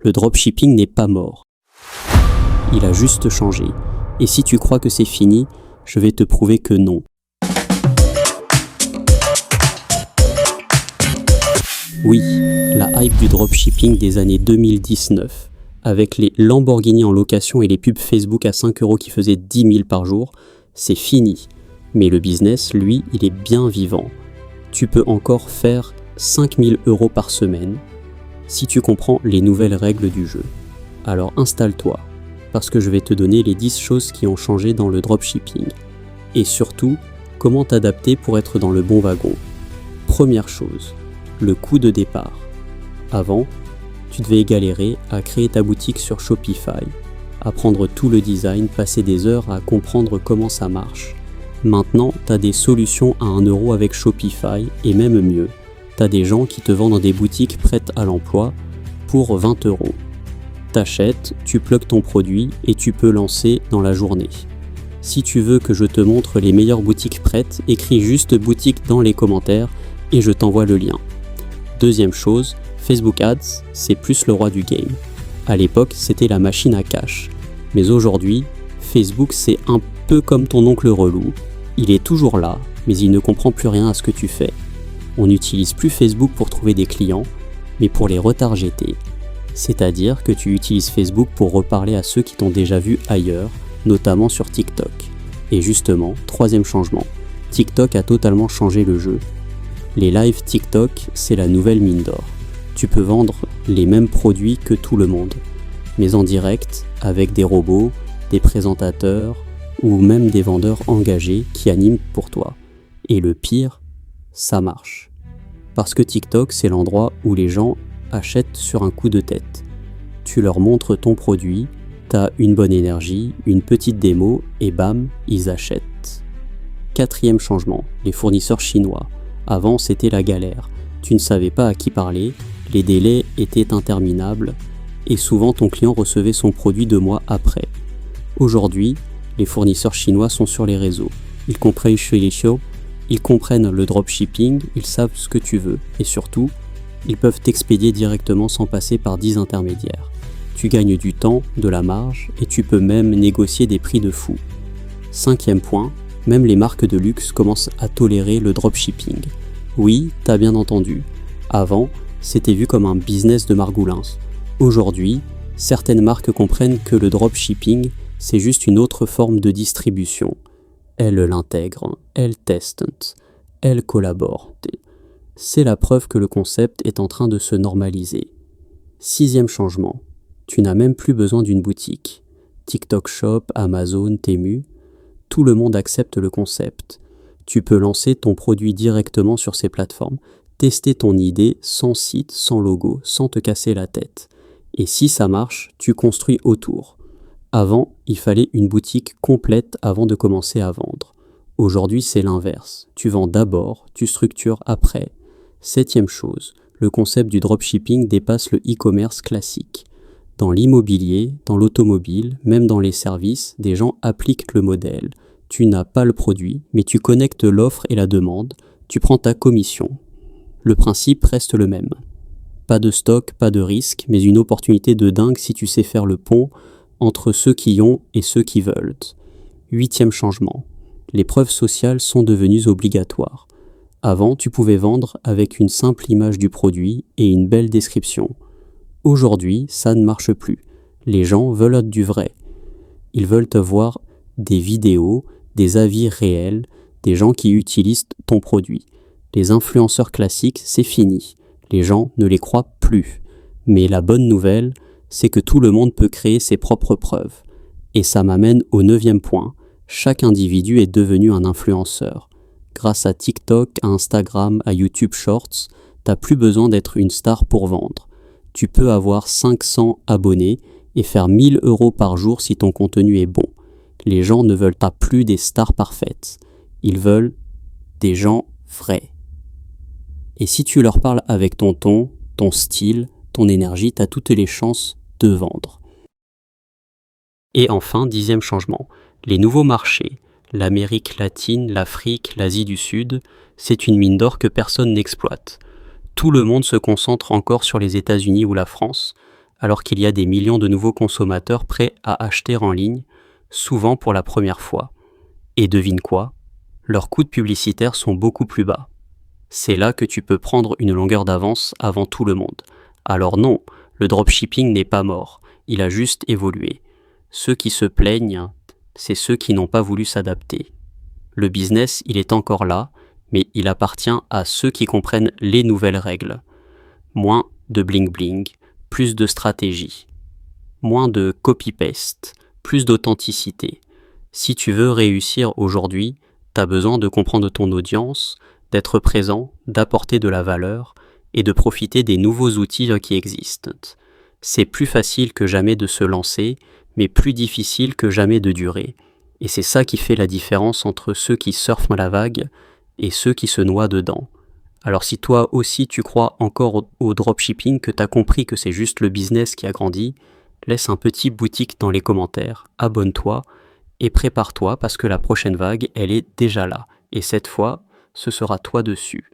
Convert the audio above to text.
le dropshipping n'est pas mort. Il a juste changé. Et si tu crois que c'est fini, je vais te prouver que non. Oui, la hype du dropshipping des années 2019, avec les Lamborghini en location et les pubs Facebook à 5 € qui faisaient 10 000 par jour, c'est fini. Mais le business, lui, il est bien vivant. Tu peux encore faire 5 000 € par semaine si tu comprends les nouvelles règles du jeu. Alors installe-toi, parce que je vais te donner les 10 choses qui ont changé dans le dropshipping. Et surtout, comment t'adapter pour être dans le bon wagon. Première chose, le coût de départ. Avant, tu devais galérer à créer ta boutique sur Shopify, apprendre tout le design, passer des heures à comprendre comment ça marche. Maintenant, tu as des solutions à 1 € avec Shopify et même mieux, tu as des gens qui te vendent dans des boutiques prêtes à l'emploi pour 20 €. T'achètes, tu plugues ton produit et tu peux lancer dans la journée. Si tu veux que je te montre les meilleures boutiques prêtes, écris juste boutique dans les commentaires et je t'envoie le lien. Deuxième chose, Facebook Ads, c'est plus le roi du game. À l'époque, c'était la machine à cash. Mais aujourd'hui, Facebook, c'est un peu comme ton oncle relou. Il est toujours là, mais il ne comprend plus rien à ce que tu fais. On n'utilise plus Facebook pour trouver des clients, mais pour les retargeter. C'est-à-dire que tu utilises Facebook pour reparler à ceux qui t'ont déjà vu ailleurs, notamment sur TikTok. Et justement, troisième changement, TikTok a totalement changé le jeu. Les lives TikTok, c'est la nouvelle mine d'or. Tu peux vendre les mêmes produits que tout le monde, mais en direct, avec des robots, des présentateurs ou même des vendeurs engagés qui animent pour toi. Et le pire, ça marche. Parce que TikTok, c'est l'endroit où les gens achètent sur un coup de tête. Tu leur montres ton produit, t'as une bonne énergie, une petite démo et bam, ils achètent. Quatrième changement, les fournisseurs chinois. Avant, c'était la galère. Tu ne savais pas à qui parler, les délais étaient interminables et souvent ton client recevait son produit 2 mois après. Aujourd'hui, les fournisseurs chinois sont sur les réseaux. Ils comprennent le dropshipping, ils savent ce que tu veux et surtout, ils peuvent t'expédier directement sans passer par 10 intermédiaires. Tu gagnes du temps, de la marge et tu peux même négocier des prix de fou. Cinquième point, même les marques de luxe commencent à tolérer le dropshipping. Oui, t'as bien entendu. Avant, c'était vu comme un business de margoulins. Aujourd'hui, certaines marques comprennent que le dropshipping, c'est juste une autre forme de distribution. Elles l'intègrent, elles testent, elles collaborent. C'est la preuve que le concept est en train de se normaliser. Sixième changement, tu n'as même plus besoin d'une boutique. TikTok Shop, Amazon, Temu, tout le monde accepte le concept. Tu peux lancer ton produit directement sur ces plateformes, tester ton idée sans site, sans logo, sans te casser la tête. Et si ça marche, tu construis autour. Avant, il fallait une boutique complète avant de commencer à vendre. Aujourd'hui, c'est l'inverse. Tu vends d'abord, tu structures après. Septième chose, le concept du dropshipping dépasse le e-commerce classique. Dans l'immobilier, dans l'automobile, même dans les services, des gens appliquent le modèle. Tu n'as pas le produit, mais tu connectes l'offre et la demande, tu prends ta commission. Le principe reste le même. Pas de stock, pas de risque, mais une opportunité de dingue si tu sais faire le pont entre ceux qui ont et ceux qui veulent. Huitième changement. Les preuves sociales sont devenues obligatoires. Avant, tu pouvais vendre avec une simple image du produit et une belle description. Aujourd'hui, ça ne marche plus. Les gens veulent du vrai. Ils veulent voir des vidéos, des avis réels, des gens qui utilisent ton produit. Les influenceurs classiques, c'est fini. Les gens ne les croient plus. Mais la bonne nouvelle, c'est que tout le monde peut créer ses propres preuves. Et ça m'amène au 9e point. Chaque individu est devenu un influenceur. Grâce à TikTok, à Instagram, à YouTube Shorts, t'as plus besoin d'être une star pour vendre. Tu peux avoir 500 abonnés et faire 1 000 € par jour si ton contenu est bon. Les gens ne veulent pas plus des stars parfaites. Ils veulent des gens vrais. Et si tu leur parles avec ton ton, ton style, ton énergie, t'as toutes les chances de vendre. Et enfin, 10e changement, les nouveaux marchés. L'Amérique latine, l'Afrique, l'Asie du Sud, c'est une mine d'or que personne n'exploite. Tout le monde se concentre encore sur les États-Unis ou la France, alors qu'il y a des millions de nouveaux consommateurs prêts à acheter en ligne, souvent pour la première fois. Et devine quoi? Leurs coûts de publicitaires sont beaucoup plus bas. C'est là que tu peux prendre une longueur d'avance avant tout le monde. Alors non, le dropshipping n'est pas mort, il a juste évolué. Ceux qui se plaignent, c'est ceux qui n'ont pas voulu s'adapter. Le business, il est encore là, mais il appartient à ceux qui comprennent les nouvelles règles. Moins de bling-bling, plus de stratégie. Moins de copy-paste, plus d'authenticité. Si tu veux réussir aujourd'hui, t'as besoin de comprendre ton audience, d'être présent, d'apporter de la valeur et de profiter des nouveaux outils qui existent. C'est plus facile que jamais de se lancer, mais plus difficile que jamais de durer. Et c'est ça qui fait la différence entre ceux qui surfent la vague et ceux qui se noient dedans. Alors si toi aussi tu crois encore au dropshipping, que tu as compris que c'est juste le business qui a grandi, laisse un petit boutique dans les commentaires, abonne-toi et prépare-toi parce que la prochaine vague, elle est déjà là. Et cette fois, ce sera toi dessus.